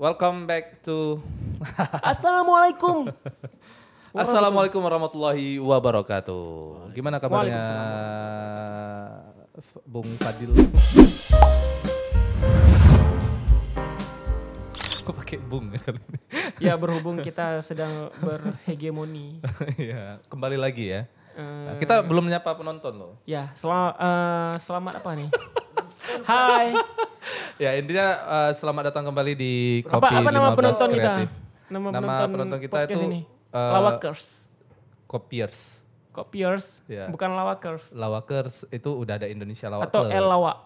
Welcome back to Assalamualaikum. Assalamualaikum warahmatullahi wabarakatuh. Gimana kabarnya Bung Fadil? Kok pakai Bung ya kali ini? Ya berhubung kita sedang berhegemoni. Ya, kembali lagi ya. Nah, kita belum menyapa penonton loh. Ya, selamat apa nih? Hai. Ya intinya selamat datang kembali di Apa Kopi nama 15 penonton Kreatif. kita? Nama penonton kita podcast itu ini. Lawakers. Kopiers. Kopiers, Ya. bukan lawakers. Lawakers itu udah ada Indonesia Lawak Atau Club. El Lawak.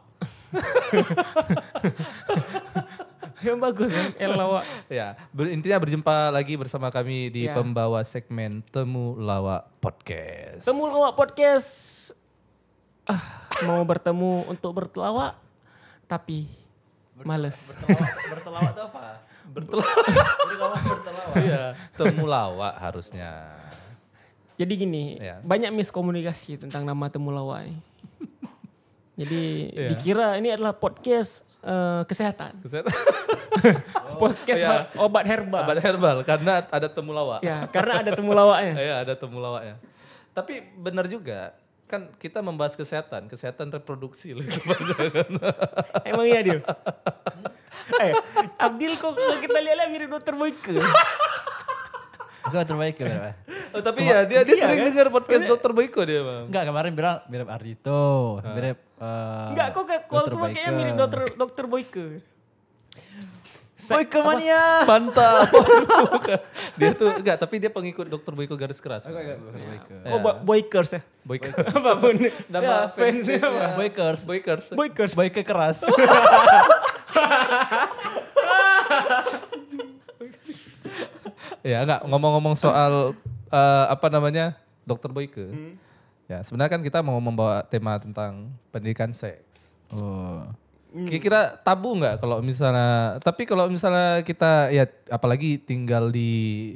Yang bagus kan, El Lawak. Ya, intinya berjumpa lagi bersama kami di Ya. pembawa segmen Temu Lawak Podcast. Temu Lawak Podcast. Mau bertemu untuk bertelawak, tapi males. Bertelawak itu apa? Bertelawak. Iya, Temu Lawak harusnya. Jadi gini, Ya. banyak miskomunikasi tentang nama Temulawak ini. Jadi Ya. dikira ini adalah podcast kesehatan. Kesehatan. Podcast Ya. obat herbal. Obat herbal karena ada Temu Lawak. Ya, karena ada Temulawaknya. Iya, ada Temu Lawaknya. Tapi benar juga, kan kita membahas kesehatan reproduksi loh itu. Emang iya dia. Abdil kok kita lihat mirip Dokter Boyke. Enggak terbaik ya berapa? Oh, tapi ya dia sering dengar podcast Dokter Boyko dia, Bang. Enggak, kemarin bilang mirip Ardito, mirip Enggak, kok kalau Dr. tuh kayaknya Boyke. mirip Dokter Boyke. Boyke mania. Mantap. Dia tuh enggak, tapi dia pengikut Dokter Boyko garis keras. Oh, Boykers ya? Boyko. Apapun nama Ya, fansnya. Boykers. Boykers. Boykers. Boyke keras. Ya enggak, ngomong-ngomong soal apa namanya Dokter Boyke. Ya sebenarnya kan kita mau membawa tema tentang pendidikan seks. Oh. Kira-kira tabu nggak kalau misalnya, tapi kalau misalnya kita ya apalagi tinggal di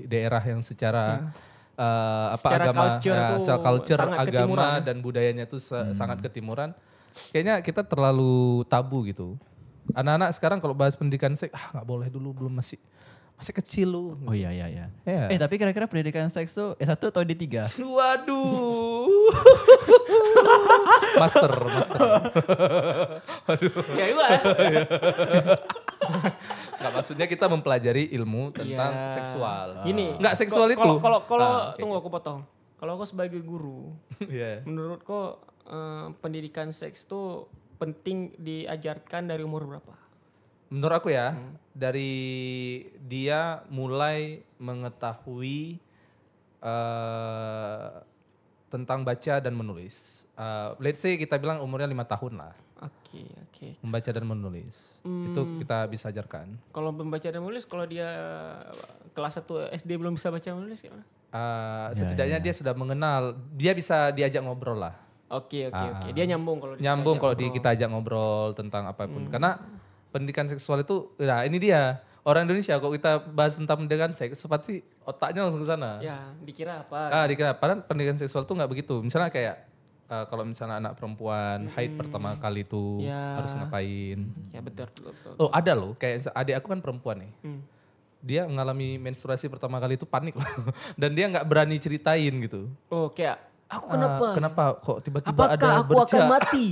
daerah yang secara Secara agama, culture tuh secara culture sangat agama ketimuran, ya. dan budayanya itu sangat ketimuran. Kayaknya kita terlalu tabu gitu. Anak-anak sekarang kalau bahas pendidikan seks, nggak boleh dulu, belum masih kecil lu. Oh iya iya iya. Ya. Tapi kira-kira pendidikan seks tuh S1 atau D3? Waduh. master. Waduh. Ya iya. Nggak, maksudnya kita mempelajari ilmu tentang Iya. seksual. Gini. Nggak seksual itu. Kalau Oke. tunggu aku potong. Kalau aku sebagai guru, Iya. menurutku pendidikan seks tuh penting diajarkan dari umur berapa? Menurut aku ya, dari dia mulai mengetahui tentang baca dan menulis. Let's say kita bilang umurnya 5 tahun lah, Oke. membaca dan menulis. Itu kita bisa ajarkan. Kalau membaca dan menulis, kalau dia kelas 1 SD belum bisa baca dan menulis gimana? Setidaknya dia sudah mengenal, dia bisa diajak ngobrol lah. Oke. Dia nyambung kalau Nyambung kalau ngobrol. kita ajak ngobrol tentang apapun. Karena pendidikan seksual itu, nah ini dia. Orang Indonesia kalau kita bahas tentang pendidikan seks, pasti otaknya langsung ke sana. Ya, dikira apa? Dikira, padahal pendidikan seksual tuh nggak begitu. Misalnya kayak kalau misalnya anak perempuan haid pertama kali itu Ya. harus ngapain. Ya betul. Oh ada loh, kayak adik aku kan perempuan nih. Hmm. Dia mengalami menstruasi pertama kali itu panik loh. Dan dia nggak berani ceritain gitu. Oh, kayak aku kenapa? Kenapa kok tiba-tiba Apakah ada aku bercak? akan mati?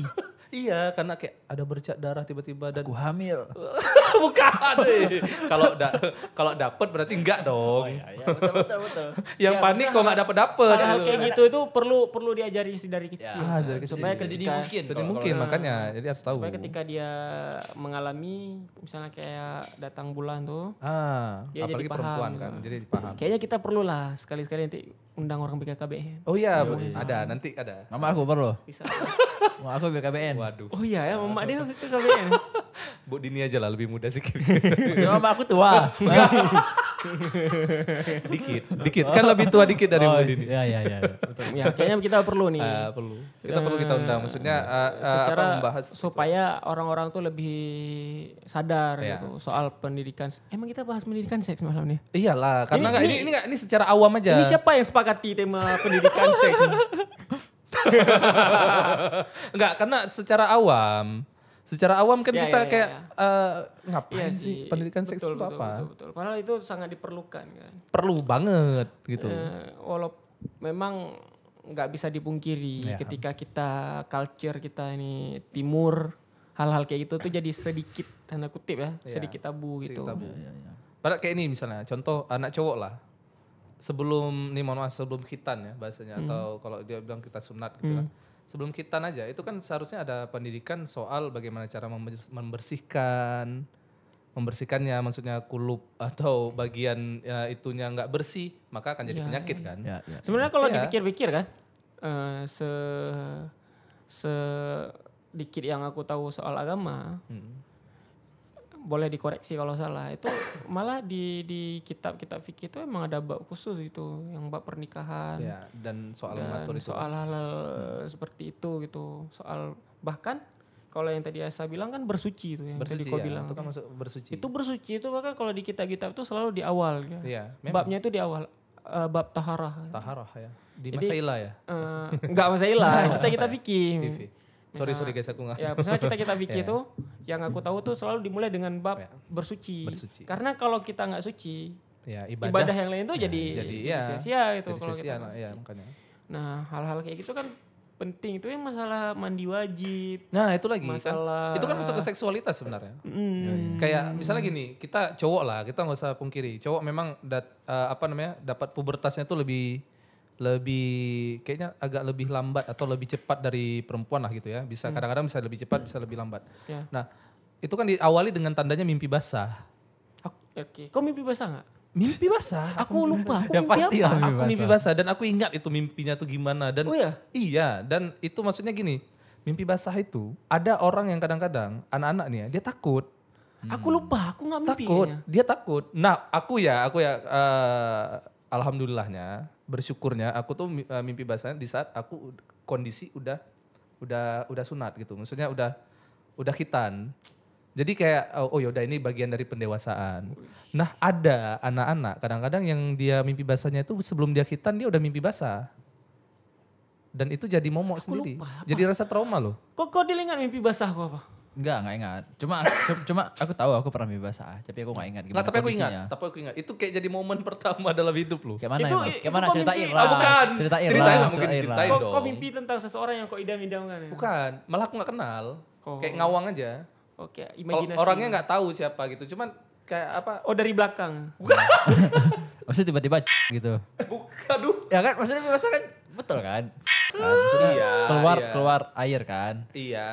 Iya, karena kayak ada bercak darah tiba-tiba dan Aku hamil. bukan. Kalau dapet berarti enggak dong. Iya, betul. Yang Ya, panik kok nggak dapet. Hal kayak gitu itu perlu diajari dari kecil. dari kecil. Supaya Sedini ketika mungkin. Sedih mungkin makanya jadi harus tahu. supaya ketika dia mengalami misalnya kayak datang bulan tuh, dia apalagi jadi paham. perempuan kan, jadi paham. kayaknya kita perlu lah sekali-sekali nanti undang orang BKKBN. Oh iya, ada nanti ada. Mama aku perlu. Bisa. Mama aku BKBN. Waduh, Oh iya ya, mama dia BKKBN. Bu Dini aja lah lebih muda sedikit. Mama aku tua. dikit kan lebih tua dikit dari Bu Dini. Iya. Betul. Ya, kayaknya kita perlu nih. Perlu. Kita perlu kita undang. Maksudnya secara membahas supaya orang-orang tuh lebih sadar Iya. gitu soal pendidikan. Emang kita bahas pendidikan seks malam ini? Iyalah, karena ini secara awam aja. Ini siapa yang sepakati tema pendidikan seks ini? Enggak, karena secara awam secara awam kan Ya, kita ya, ya, kayak ya. ngapain sih pendidikan seks itu apa? Betul. Padahal itu sangat diperlukan kan. Perlu banget gitu. Walaupun memang nggak bisa dipungkiri Ya. ketika kita culture kita ini timur, hal-hal kayak gitu tuh jadi sedikit tanda kutip ya, Iya, sedikit tabu gitu. tabu. Padahal kayak ini misalnya, contoh anak cowok lah. Sebelum sebelum khitan ya bahasanya, atau kalau dia bilang kita sunat gitu lah. Sebelum khitan aja itu kan seharusnya ada pendidikan soal bagaimana cara membersihkannya, maksudnya kulup atau bagian ya, itunya nggak bersih, maka akan jadi penyakit kan. Ya, ya. Sebenarnya kalau Iya. dipikir-pikir kan, sedikit yang aku tahu soal agama, boleh dikoreksi kalau salah. Itu malah di kitab-kitab fikih itu emang ada bab khusus itu, yang bab pernikahan. Ya, dan soal Dan mengatur itu. soal hal-hal seperti itu gitu. Soal bahkan kalau yang tadi Asa bilang kan bersuci itu yang tadi Bersuci kau ya, bilang. itu kan masuk bersuci. Itu bersuci itu bahkan kalau di kitab-kitab itu selalu di awal ya. Iya, memang. Babnya itu di awal, bab taharah. Taharah ya. Di Jadi, Masailah ya. Enggak masalah, kita Apa ya? fikih. TV. Sorry guys aku nggak. Ya, misalnya kita fikih Ya. itu yang aku tahu tuh selalu dimulai dengan bab Ya. bersuci. Bersuci. Karena kalau kita nggak suci, Ya, ibadah yang lain tuh ya, jadi ya, sia-sia itu jadi kalau sia-sia, kita nggak ya suci. makanya. Nah, hal-hal kayak gitu kan penting. Itu yang masalah mandi wajib. Nah, itu lagi Masalah- kan. Itu kan masuk ke seksualitas sebenarnya. Hmm. Kayak misalnya gini, kita cowok lah, kita nggak usah pungkiri. Cowok memang dapat pubertasnya tuh lebih kayaknya agak lebih lambat atau lebih cepat dari perempuan lah gitu ya. Bisa kadang-kadang bisa lebih cepat, bisa lebih lambat. Ya. Nah, itu kan diawali dengan tandanya mimpi basah. Oke, kau mimpi basah nggak? Mimpi basah. Aku lupa. Aku Ya mimpi pasti apa? lah. Aku mimpi basah dan aku ingat itu mimpinya tuh gimana dan Oh ya? iya, dan itu maksudnya gini, mimpi basah itu ada orang yang kadang-kadang anak-anak nih ya, dia takut. Aku lupa. Aku nggak mimpi. Takut, kayaknya. dia takut. Nah, aku ya alhamdulillahnya, bersyukurnya aku tuh mimpi basahnya di saat aku kondisi udah sunat gitu. Maksudnya udah khitan. Jadi kayak oh yaudah ini bagian dari pendewasaan. Nah, ada anak-anak kadang-kadang yang dia mimpi basahnya itu sebelum dia khitan dia udah mimpi basah. Dan itu jadi momok sendiri. lupa, apa? Jadi rasa trauma loh. Kok diingat mimpi basah kok apa? Enggak ingat. Cuma aku tahu aku pernah mimpi basah, tapi aku enggak ingat gimana Nah, tapi aku kondisinya. ingat. Itu kayak jadi momen pertama dalam hidup loh. Kayak mana Itu- emang? itu Kayak mana kok ceritain mimpi- lah. Ah, bukan. Ceritain Ceritain lah. lah, mungkin diceritain. Kok dong. mimpi tentang seseorang yang kau idam-idamkan ya? Bukan, malah aku gak kenal. Oh. Kayak ngawang aja. Oke, Kalau imajinasi. orangnya nggak tahu siapa gitu, cuman kayak apa? Oh, dari belakang. Maksudnya tiba-tiba gitu. Bukan, aduh. Ya kan maksudnya mimpi basah kan betul kan? Maksudnya Iya, iya. keluar air kan. Iya.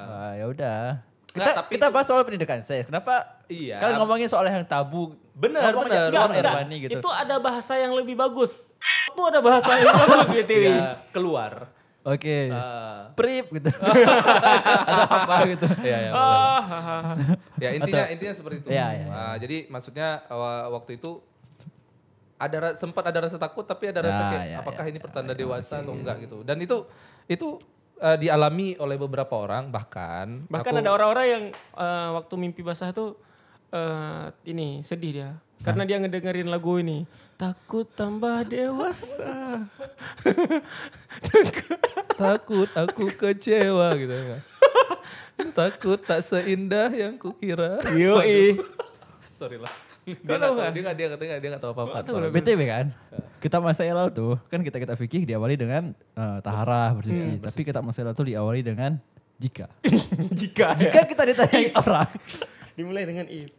Wah, ya udah. Nggak, Kita tapi kita bahas soal pendidikan seks. Kenapa Iya. kalian ngomongin soal yang tabu? Benar, Ngomong benar. aja, Enggak, ruang enggak. Irwani gitu. Itu ada bahasa yang lebih bagus. Itu ada bahasa yang lebih bagus BTW. Iya, keluar. Oke. Ah. Prip gitu. Atau apa gitu. Iya, iya. Ah, benar. hahaha. Ya intinya seperti itu. Iya, iya, iya. Nah, jadi maksudnya waktu itu sempat ada rasa takut tapi ada rasa Ya, kayak ya, apakah ya, ini ya, pertanda ya, dewasa atau enggak gitu. Dan itu dialami oleh beberapa orang bahkan Bahkan ada orang-orang yang waktu mimpi basah tuh ini sedih dia. Karena dia ngedengerin lagu ini. Takut tambah dewasa. takut aku kecewa gitu kan. Takut tak seindah yang kukira. Yoi. Sorry lah. Kau tahu nggak? Dia nggak tahu apa-apa. BTW kan, kita masalah tuh kan kita fikih diawali dengan taharah bersuci, tapi kita masalah tuh diawali dengan jika. Jika Jika kita ditanyai orang, dimulai dengan if.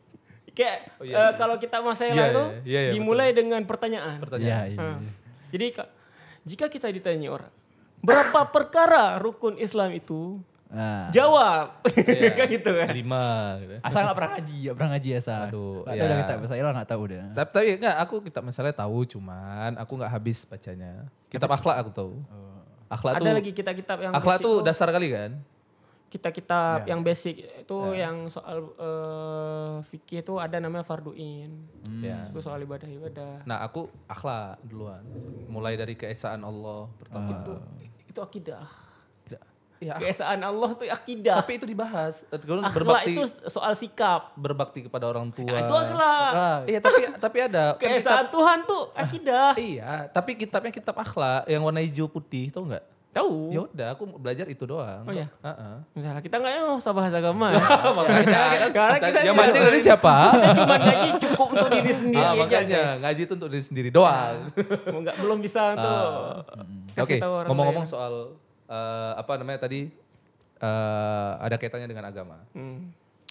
Kayak Oh, iya. kalau kita masalah Iya, itu iya, iya, dimulai dengan pertanyaan. Pertanyaan. Iya. Ah. Jadi jika kita ditanya orang, berapa perkara rukun Islam itu? Nah, Jawab. Iya. Kan gitu kan. 5 gitu. asal nggak pernah ngaji asal. Aduh, Nggak iya. tahu udah kita bahasa Ilah nggak tahu udah. Tapi enggak, aku kitab masalah tahu cuman aku nggak habis bacanya. Kitab akhlak aku tahu. Akhlak Ada tuh lagi kitab-kitab yang akhlak basic tuh dasar kali kan? kitab-kitab Ya. yang basic itu yang soal fikih itu ada namanya farduin. Ya. Itu soal ibadah-ibadah. Nah, aku akhlak duluan. Mulai dari keesaan Allah pertama. Itu akidah. Ya, Keesaan Allah tuh akidah. tapi itu dibahas. Kalau Akhlak itu soal sikap. berbakti kepada orang tua. Nah, itu akhlak. Iya, tapi ada kan Keesaan Tuhan tuh akidah. Iya, tapi kitabnya kitab akhlak yang warna hijau putih, tau nggak? Tahu. Ya udah, aku belajar itu doang. Oh iya? Heeh. Misalnya kita nggak usah bahas agama ya. Makanya, Karena kita yang mancing dari siapa? Kita cuma ngaji cukup untuk diri sendiri aja Makanya guys. ngaji itu untuk diri sendiri doang. Belum bisa untuk Oke, kasih tahu orang ngomong-ngomong lain. soal apa namanya tadi ada kaitannya dengan agama.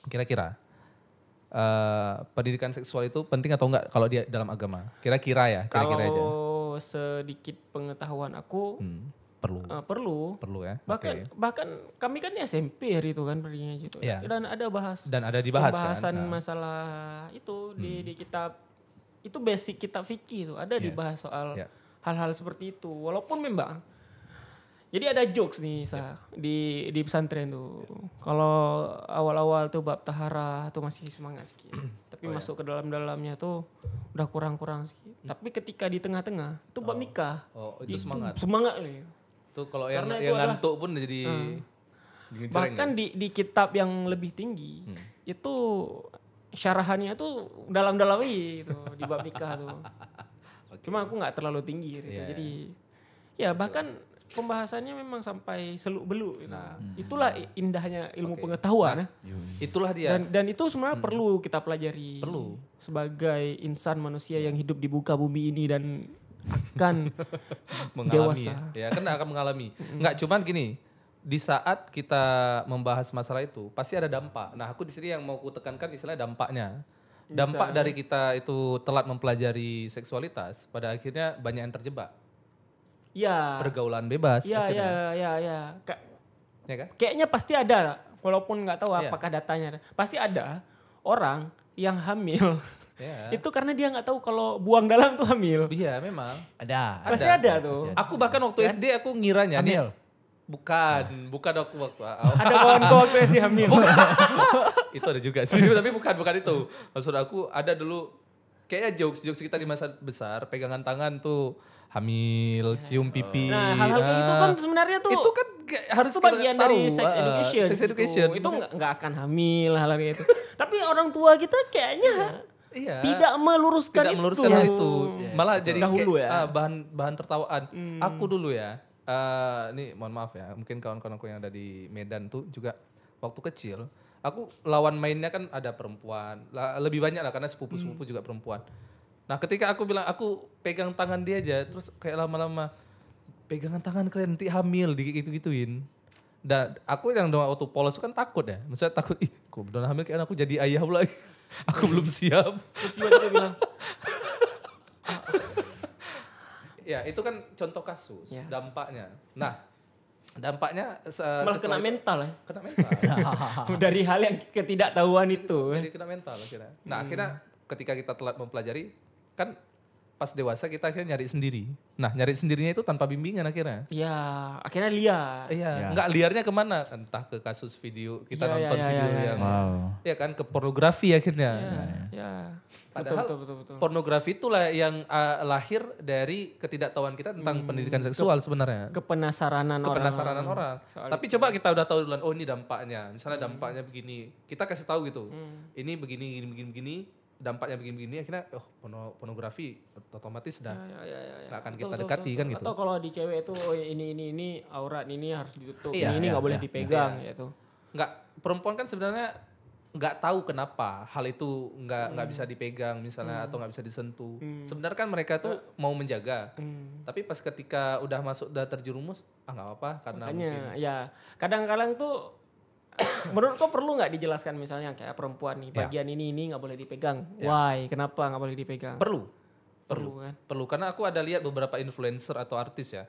Kira-kira pendidikan seksual itu penting atau enggak kalau dia dalam agama? Kira-kira ya, kira-kira aja. Kalau sedikit pengetahuan aku Perlu. perlu. Ya. Bahkan kami kan di SMP hari itu kan perginya gitu. Iya. Dan ada Dan ada dibahas pembahasan kan. masalah itu di kitab, itu basic kitab fikih itu ada Yes. dibahas soal Ya. hal-hal seperti itu. Walaupun memang jadi ada jokes nih di pesantren tuh. Kalau awal-awal tuh bab taharah tuh masih semangat sedikit. Tapi masuk ke dalam-dalamnya tuh udah kurang-kurang sedikit. Tapi ketika di tengah-tengah itu bab nikah. Oh, itu semangat. Semangat nih. Tuh kalau yang Karena itu ngantuk pun jadi ngejreng Bahkan ya. di kitab yang lebih tinggi itu syarahannya tuh dalam-dalam itu di bab nikah tuh. Cuma aku nggak terlalu tinggi gitu. Iya, Jadi ya bahkan pembahasannya memang sampai seluk-beluk gitu. Nah. Itulah indahnya ilmu Oke. pengetahuan ya. Itulah dia. Dan itu sebenarnya perlu kita pelajari. Perlu. Sebagai insan manusia yang hidup di muka bumi ini dan akan mengalami dewasa. ya kan akan mengalami. Enggak cuman gini, di saat kita membahas masalah itu pasti ada dampak. Nah, aku di sini yang mau ku tekankan istilahnya dampaknya. Dampak dari kita itu telat mempelajari seksualitas pada akhirnya banyak yang terjebak. Ya. Pergaulan bebas Ya, akhirnya. ya. Ya kan? Kayaknya pasti ada, walaupun nggak tahu Iya. apakah datanya. Pasti ada orang yang hamil. Ya. Itu karena dia nggak tahu kalau buang dalam tuh hamil. Iya, memang. Ada. Pasti ada tuh. Aku bahkan waktu SD aku ngiranya nih. Hamil. Bukan waktu Ada kawanku waktu SD hamil. itu ada juga sih, tapi bukan itu. Maksud aku ada dulu kayaknya jokes kita di masa besar, pegangan tangan tuh hamil, cium pipi. Nah, hal-hal kayak gitu kan sebenarnya tuh itu kan harus itu kita bagian tahu, dari sex education. Sex gitu. education. Itu nggak akan hamil hal-hal kayak itu. Tapi orang tua kita kayaknya Iya. tidak meluruskan hal itu. Malah jadi Dahulu kayak, ya. bahan tertawaan. Aku dulu ya. Ini mohon maaf ya, mungkin kawan-kawanku yang ada di Medan tuh juga waktu kecil, aku lawan mainnya kan ada perempuan, lebih banyak lah karena sepupu-sepupu juga perempuan. Nah ketika aku bilang aku pegang tangan dia aja, terus kayak lama-lama pegangan tangan kalian nanti hamil, gitu-gituin. Dan aku yang waktu polos kan takut ya, maksudnya takut, kok beneran hamil kayak aku jadi ayah pula, aku belum siap. Terus tiba-tiba bilang, Ya itu kan contoh kasus, Ya. dampaknya. Nah dampaknya malah kena mental ya. Kena mental. Dari hal yang ketidaktahuan itu. Jadi kena mental akhirnya. Nah akhirnya ketika kita telat mempelajari, kan pas dewasa kita akhirnya nyari sendiri. Nah nyari sendirinya itu tanpa bimbingan akhirnya. Ya, akhirnya liar. Iya, Ya. nggak liarnya kemana? Entah ke kasus video, kita Ya, nonton ya, video ya, yang, Wow. ya kan ke pornografi akhirnya. Ya. Padahal betul. pornografi itulah yang lahir dari ketidaktahuan kita tentang pendidikan seksual sebenarnya. Kepenasaranan Orang. Tapi coba kita udah tahu duluan, oh ini dampaknya. Misalnya dampaknya begini, kita kasih tahu gitu. Ini begini, dampaknya begini. Akhirnya, pornografi otomatis dah nggak akan kita dekati kan gitu. Atau kalau di cewek itu ini aurat ini harus ditutup, Iya, ini nggak boleh iya. dipegang gitu. Nggak, perempuan kan sebenarnya nggak tahu kenapa hal itu nggak bisa dipegang misalnya atau nggak bisa disentuh. Sebenarnya kan mereka tuh mau menjaga. Tapi pas ketika udah masuk udah terjerumus, nggak apa-apa karena Makanya mungkin ya kadang-kadang tuh menurut kau perlu nggak dijelaskan misalnya kayak perempuan nih bagian ini nggak boleh dipegang. Why? Kenapa nggak boleh dipegang? perlu Kan? karena aku ada lihat beberapa influencer atau artis ya.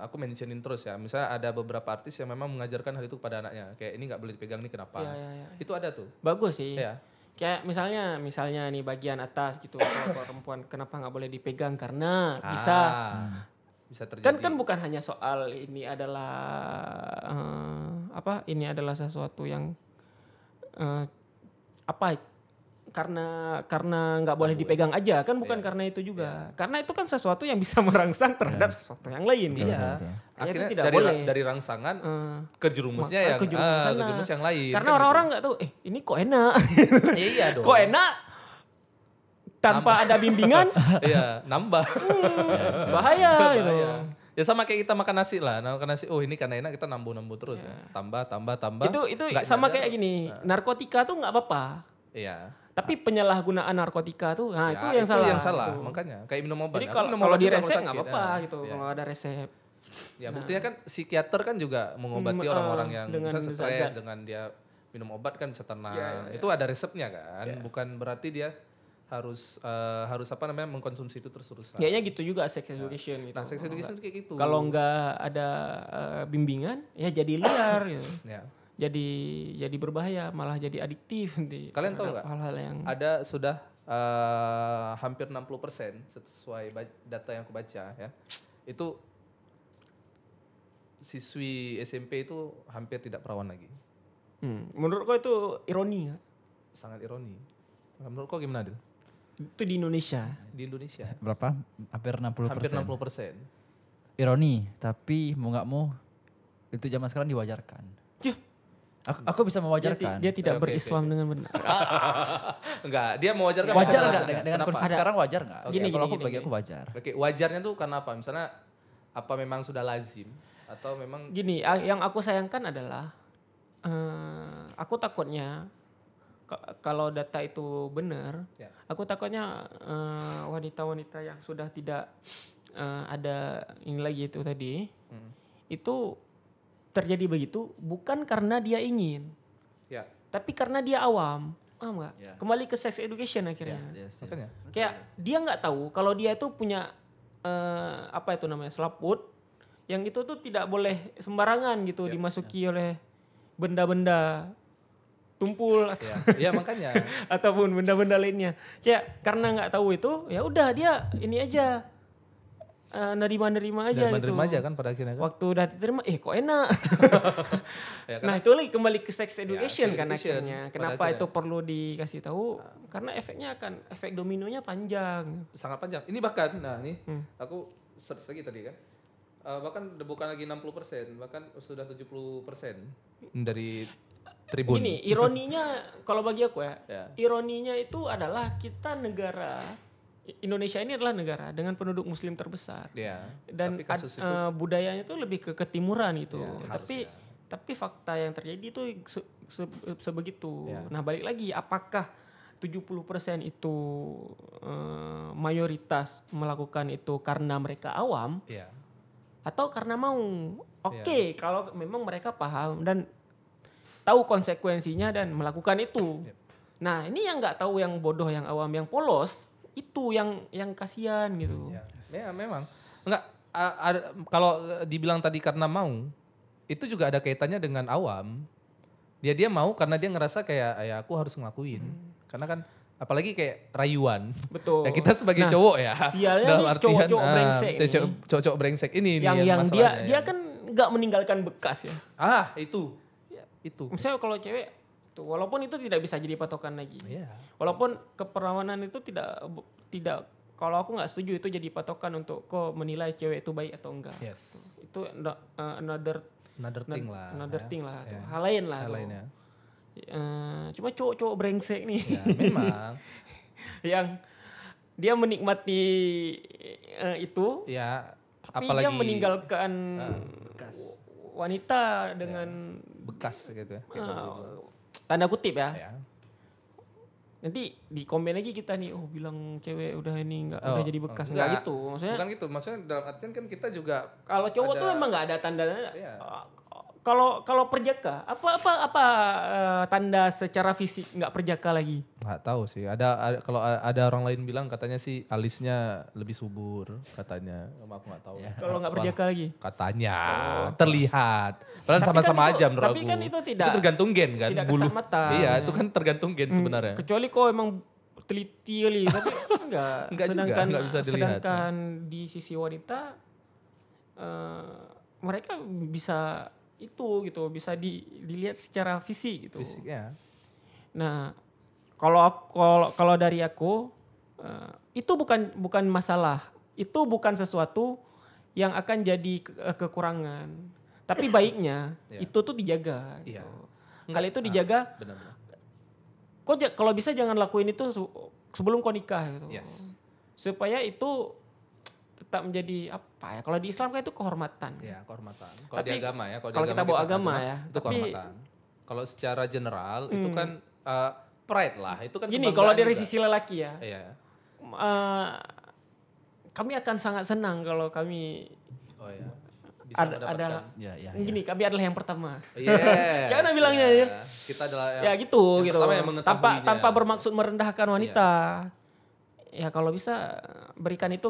Aku mentionin terus ya. Misalnya ada beberapa artis yang memang mengajarkan hal itu kepada anaknya. Kayak ini nggak boleh dipegang nih kenapa? Ya. Itu ada tuh. Bagus sih. Ya. Kayak misalnya nih bagian atas gitu kalau perempuan kenapa nggak boleh dipegang karena bisa terjadi. kan bukan hanya soal ini adalah ini adalah sesuatu yang karena nggak boleh dipegang aja kan bukan karena itu juga karena itu kan sesuatu yang bisa merangsang terhadap sesuatu yang lain kan? Iya. Itu Akhirnya tidak dari, boleh. dari rangsangan ke jerumusnya yang kejurumus yang lain. Karena kan orang-orang nggak tahu ini kok enak gitu. Iya dong. kok enak tanpa ada bimbingan Iya, nambah. bahaya gitu. Ya sama kayak kita makan nasi lah. Nah, makan nasi, oh ini karena enak kita nambah terus ya. Tambah. Itu Nggak sama nyadar. kayak gini, narkotika tuh nggak apa-apa. Iya. Tapi penyalahgunaan narkotika tuh, nah Ya, itu yang salah. salah. Gitu. Makanya kayak minum obat. Jadi Aku kalau minum kalau obat di juga kalau resep sakit. nggak apa-apa Ah, gitu, iya. kalau ada resep. Ya buktinya kan psikiater kan juga mengobati orang-orang yang dengan misalnya zat-zat. stres dengan dia minum obat kan bisa tenang. Ya. Itu ada resepnya kan, bukan berarti dia harus apa namanya mengkonsumsi itu terus-terusan. Kayaknya gitu juga sex education gitu. Nah, sex education kayak gitu. Kalau nggak ada bimbingan, ya jadi liar gitu. Ya. Jadi berbahaya, malah jadi adiktif nanti. Kalian tahu terhadap nggak? hal-hal yang Ada sudah hampir 60% sesuai data yang aku baca ya. Itu siswi SMP itu hampir tidak perawan lagi. menurut kau itu ironi nggak? Sangat ironi. Menurut kau gimana, Dil? Itu di Indonesia. Di Indonesia Berapa? Hampir 60%. hampir 60%. Ironi, tapi mau nggak mau itu zaman sekarang diwajarkan. Yah. Aku bisa mewajarkan. Dia tidak Oke, berislam dengan benar. Enggak, dia mewajarkan. Wajar masalah nggak rasanya. dengan Kenapa? kondisi sekarang wajar nggak? Gini, Kalau gini, aku bagi gini. aku wajar. Oke, wajarnya tuh karena apa? Misalnya apa memang sudah lazim atau memang Gini, yang aku sayangkan adalah aku takutnya kalau data itu benar, Ya. aku takutnya wanita-wanita yang sudah tidak ada ini lagi itu tadi, itu terjadi begitu bukan karena dia ingin, ya, tapi karena dia awam, paham nggak? Ya. Kembali ke sex education akhirnya. Yes. makanya. Kayak dia nggak tahu kalau dia itu punya apa itu namanya selaput, yang itu tuh tidak boleh sembarangan gitu dimasuki oleh benda-benda tumpul atau Ya makanya. ataupun benda-benda lainnya. Kayak karena nggak tahu itu, ya udah dia ini aja nerima-nerima aja Dan gitu. menerima aja kan pada akhirnya kan. Waktu udah diterima, kok enak. Ya, Nah itu lagi kembali ke sex education sex kan education akhirnya. pada Kenapa akhirnya. itu perlu dikasih tahu? Karena efeknya akan efek dominonya panjang. Sangat panjang. Ini bahkan, nah ini aku search lagi tadi kan. Bahkan bukan lagi 60%, bahkan sudah 70% dari Tribun. Gini, ironinya kalau bagi aku ya, Ya. ironinya itu adalah kita negara, Indonesia ini adalah negara dengan penduduk muslim terbesar. Ya. Dan Tapi kasus itu budayanya itu lebih ke ketimuran gitu. Ya, Tapi fakta yang terjadi itu sebegitu. Ya. Nah, balik lagi apakah 70% itu mayoritas melakukan itu karena mereka awam ya. atau karena mau? Oke, kalau memang mereka paham dan tahu konsekuensinya dan melakukan itu. Nah, ini yang nggak tahu, yang bodoh, yang awam, yang polos, itu yang kasihan gitu. Ya memang. Enggak kalau dibilang tadi karena mau, itu juga ada kaitannya dengan awam. Dia mau karena dia ngerasa kayak ya aku harus ngelakuin. Karena kan apalagi kayak rayuan. Betul. Ya kita sebagai Nah, cowok ya. sialnya dalam nih artian cowok-cowok brengsek nih. cowok brengsek ini nih yang masalahnya dia ya. kan nggak meninggalkan bekas ya. Itu. Itu. Misalnya kalau cewek tuh, walaupun itu tidak bisa jadi patokan lagi. Iya. Walaupun keperawanan itu tidak kalau aku nggak setuju itu jadi patokan untuk kok menilai cewek itu baik atau enggak. Yes. Itu another Thing lah. another ya. thing lah, tuh. Ya. Hal lain lah. Hal tuh. lainnya. Cuma cowok-cowok brengsek nih Ya, memang. yang dia menikmati itu, Ya, tapi apalagi dia meninggalkan bekas. wanita dengan Bekas gitu ya. tanda kutip ya. Ya. Nanti di komen lagi kita nih, bilang cewek udah ini Oh, udah jadi bekas, enggak. enggak gitu. Maksudnya Bukan gitu, maksudnya dalam artian kan kita juga kalau cowok tuh ada- emang nggak ada tanda. Iya. Kalau perjaka, apa tanda secara fisik nggak perjaka lagi? nggak tahu sih. Ada kalau ada orang lain bilang katanya sih alisnya lebih subur katanya. Aku nggak tahu. Kalau nggak Wah, perjaka lagi? katanya terlihat. Padahal sama-sama kan aja menurut tapi aku. kan itu tidak- tergantung gen kan. tidak Bulu. kasat mata. Iya, itu kan tergantung gen sebenarnya. Kecuali kok emang teliti kali, tapi enggak. Enggak juga, sedangkan enggak bisa dilihat. sedangkan di sisi wanita mereka bisa itu gitu, bisa dilihat secara fisik gitu. Fisiknya. Nah, kalau dari aku itu bukan masalah, itu bukan sesuatu yang akan jadi kekurangan. Tapi baiknya itu tuh dijaga. Gitu. Iya. Kali itu dijaga. Benar-benar. Kok kalau bisa jangan lakuin itu sebelum kau nikah gitu. Yes. Supaya itu tetap menjadi apa ya? Kalau di Islam kan itu kehormatan. Ya, kehormatan. Kalau di Tapi agama ya, kalau kita bawa agama ya, itu tapi- kehormatan. Kalau secara general itu kan pride lah, itu kan Gini, kebanggaan kalau dari juga. sisi lelaki ya, Iya. kami akan sangat senang kalau kami Oh iya. Bisa ada mendapatkan. Ya. gini, kami adalah yang pertama. Yes, Kayak Anda bilangnya, ya. ya. Kita adalah Ya gitu yang gitu. pertama yang mengetahuinya. Tanpa bermaksud merendahkan wanita. Ya kalau bisa berikan itu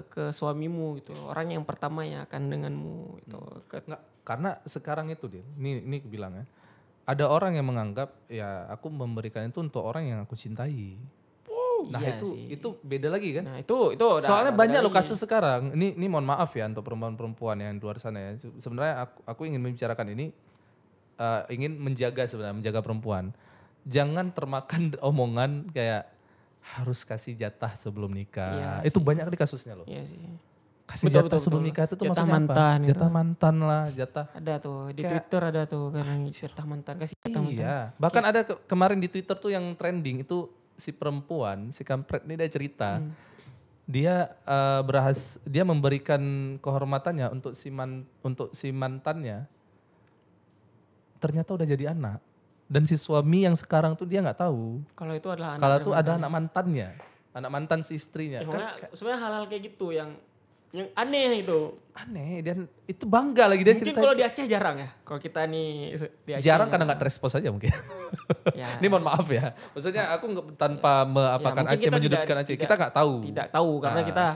ke suamimu gitu. Orang yang pertama yang akan denganmu gitu. Nggak, karena sekarang itu dia. Ini aku bilang ya. Ada orang yang menganggap ya aku memberikan itu untuk orang yang aku cintai. Nah iya sih. itu beda lagi kan. Nah itu udah- Soalnya udah banyak beda loh lagi. kasus sekarang. Ini mohon maaf ya untuk perempuan-perempuan yang di luar sana ya. Sebenarnya aku ingin membicarakan ini, ingin menjaga perempuan. Jangan termakan omongan kayak harus kasih jatah sebelum nikah. Iya Itu banyak kali kasusnya loh. Iya sih. Kasih Betul, jatah betul, sebelum betul. nikah itu tuh Jatah maksudnya mantan apa? gitu. Jatah mantan lah, jatah. Ada tuh di Kayak- Twitter ada tuh karena jatah mantan kasih jatah mantan. Iya. Bahkan ada kemarin di Twitter tuh yang trending itu si perempuan, si kampret ini dia cerita. Dia dia memberikan kehormatannya untuk si mantannya. Ternyata udah jadi anak. Dan si suami yang sekarang tuh dia nggak tahu. Kalau itu adalah anak Kalau dari tuh ada mantannya. anak mantannya. Anak mantan si istrinya. Ya, Kan sebenarnya hal-hal kayak gitu yang aneh itu. aneh dan itu bangga lagi dia Mungkin cerita. kalau di Aceh jarang ya. Kalau kita nih di Aceh Jarang karena nggak terespons aja mungkin. Ya. Ini mohon maaf ya. Maksudnya aku tanpa apakan mungkin Aceh, kita menyudutkan Aceh. tidak- Kita nggak tahu. Tidak tahu karena Nah. kita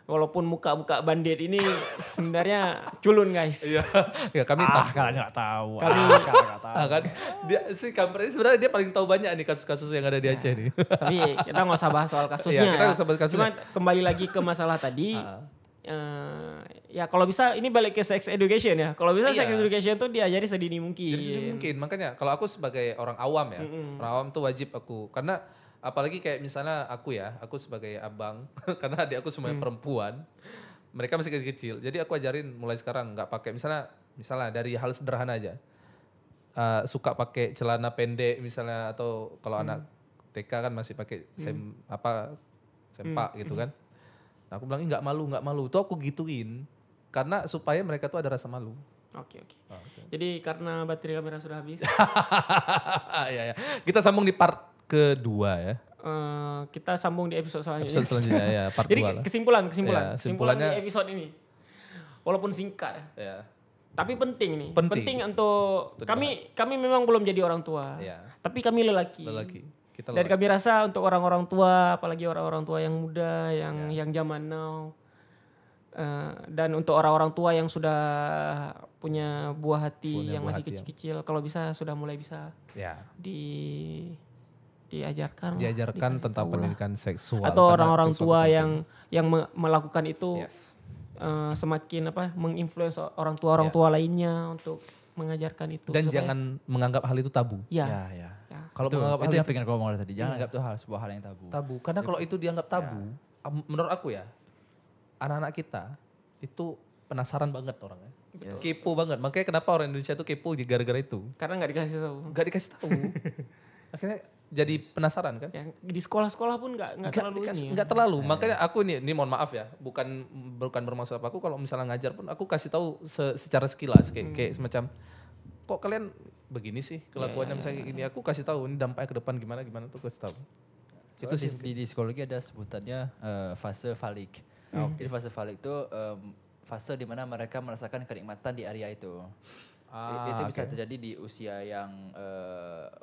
walaupun muka-muka bandit ini sebenarnya culun guys. Iya. Ya kami tahu. Kalian nggak tahu. Kami- kalian nggak tahu. Kan dia si kampret ini sebenarnya dia paling tahu banyak nih kasus-kasus yang ada di Aceh nih. Tapi kita nggak usah bahas soal kasusnya. Iya, kita nggak usah bahas kasusnya. Cuma kembali lagi ke masalah tadi. Ya kalau bisa ini balik ke sex education ya. Kalau bisa sex Iya. education tuh diajari sedini mungkin. Jadi sedini mungkin. Makanya kalau aku sebagai orang awam ya, orang awam tuh wajib aku karena apalagi kayak misalnya aku sebagai abang karena adik aku semuanya perempuan. Mereka masih kecil-kecil. Jadi aku ajarin mulai sekarang nggak pakai misalnya dari hal sederhana aja. Suka pakai celana pendek misalnya atau kalau anak TK kan masih pakai sempak gitu kan. Nah, aku bilang nggak malu. Tuh aku gituin karena supaya mereka tuh ada rasa malu. Oke. Jadi karena baterai kamera sudah habis, Iya. Kita sambung di part kedua ya. kita sambung di episode selanjutnya. Episode selanjutnya ya, part Jadi 2 lah. kesimpulan Ya, kesimpulannya kesimpulannya- di episode ini. Walaupun singkat ya. Ya. Tapi penting nih. Penting. Untuk kami memang belum jadi orang tua. Ya. Tapi kami lelaki. Kita Dan kami rasa untuk orang-orang tua, apalagi orang-orang tua yang muda, yang zaman now, dan untuk orang-orang tua yang sudah punya buah hati yang masih kecil-kecil, kalau bisa sudah mulai bisa ya. diajarkan Diajarkan dikasih tentang tahu lah. pendidikan seksual. Atau karena orang-orang seksual tua itu yang melakukan itu penting. Yes. semakin menginfluence orang tua lainnya untuk mengajarkan itu. Dan supaya- jangan menganggap hal itu tabu. Ya. Ya. Kalau Itu, menganggap itu hal yang pengen gue ngomong dari tadi. Jangan anggap itu sebuah hal yang tabu. tabu, karena kalau itu dianggap tabu, menurut aku ya, anak-anak kita itu penasaran banget orangnya. Kepo banget. Makanya kenapa orang Indonesia itu kepo gara-gara itu. Karena nggak dikasih tahu. Gak dikasih tahu. Akhirnya jadi penasaran kan. Ya, di sekolah-sekolah pun nggak terlalu ini. Ya. Nggak terlalu. Makanya aku ini mohon maaf ya, bukan bermaksud apa, aku kalau misalnya ngajar pun aku kasih tahu secara sekilas kayak semacam kok kalian begini sih kelakuannya misalnya kayak gini. Aku kasih tahu ini dampaknya ke depan gimana tuh kasih tahu. Itu sih di psikologi ada sebutannya fase falik. Jadi fase falik itu fase di mana mereka merasakan kenikmatan di area itu. Itu bisa terjadi di usia yang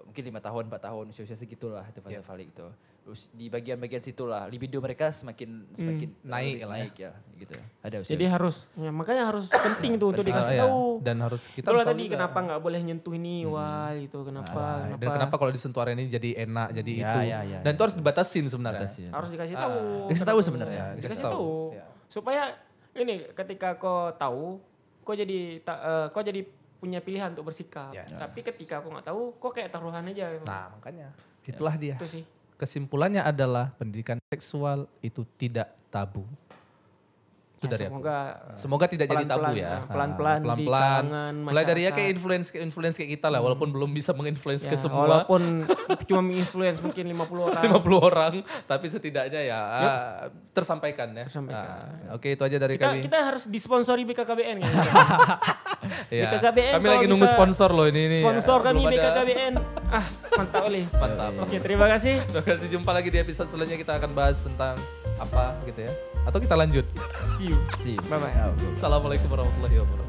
mungkin 5 tahun, 4 tahun, usia segitulah itu fase falik itu. Di bagian-bagian situlah libido mereka semakin naik ya gitu. Ada usia. Jadi makanya harus penting tuh untuk dikasih Iya. tahu. Dan harus kita Itulah harus tadi tahu kenapa nggak boleh nyentuh ini, wah gitu kenapa. dan kenapa kalau disentuh area ini jadi enak, jadi Ya, itu. ya, Dan itu harus dibatasin sebenarnya. Batasin. Harus dikasih tahu. Dikasih tahu sebenarnya. Dikasih tahu. Supaya ini ketika kau tahu, kau jadi punya pilihan untuk bersikap. Yes. Tapi ketika kau nggak tahu, kau kayak taruhan aja. Gitu. Nah makanya itulah dia. Itu sih. Kesimpulannya adalah pendidikan seksual itu tidak tabu. Itu dari aku. Semoga tidak jadi tabu ya. Pelan-pelan di kalangan masyarakat. Mulai dari ya kayak influence kayak kita lah, walaupun belum bisa menginfluence Ya, ke semua. walaupun cuma menginfluence mungkin 50 orang. 50 orang, tapi setidaknya ya tersampaikan ya. Oke, itu aja dari kami. Kita harus disponsori BKKBN kan. Ya. BKKBN Kami lagi nunggu sponsor loh ini. Sponsor kami belum ada. BKKBN. Mantap kali. Mantap. Oke, terima kasih. Terima kasih, jumpa lagi di episode selanjutnya, kita akan bahas tentang apa gitu ya. Atau kita lanjut. See you. See you. Bye-bye. Assalamualaikum warahmatullahi wabarakatuh.